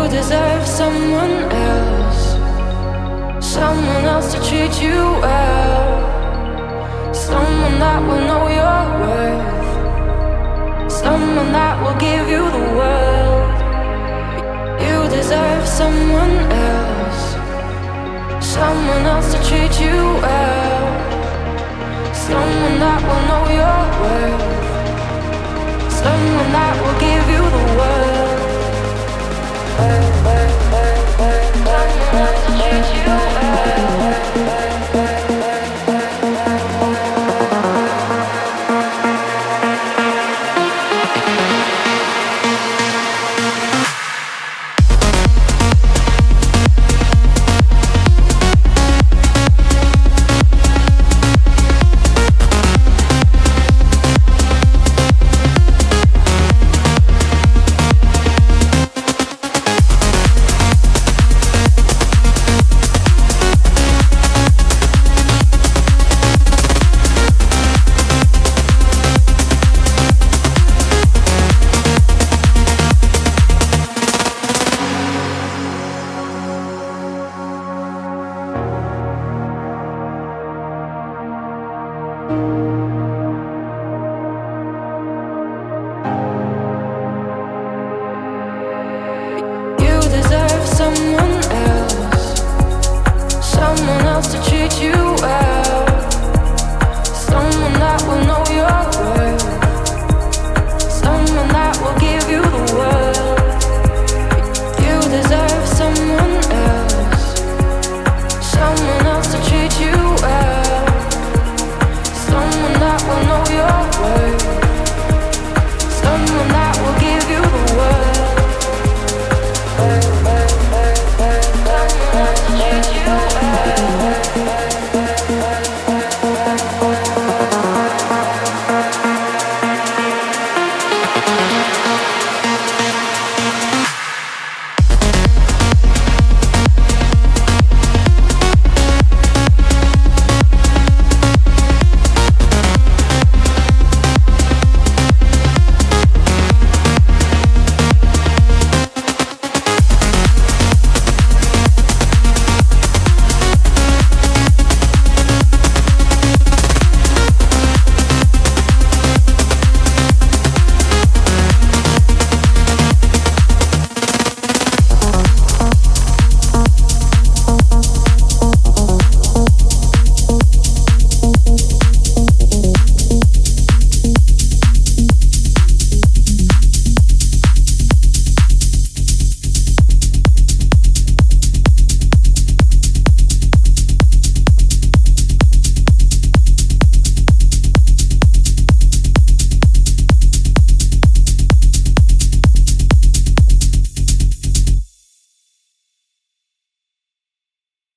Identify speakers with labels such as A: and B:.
A: deserve someone else to treat you well, someone that will know your worth, someone that will give you the world. You deserve someone else to treat you well, someone that will know your worth, someone that will give you the world. Someone else to treat you well. Someone else to treat you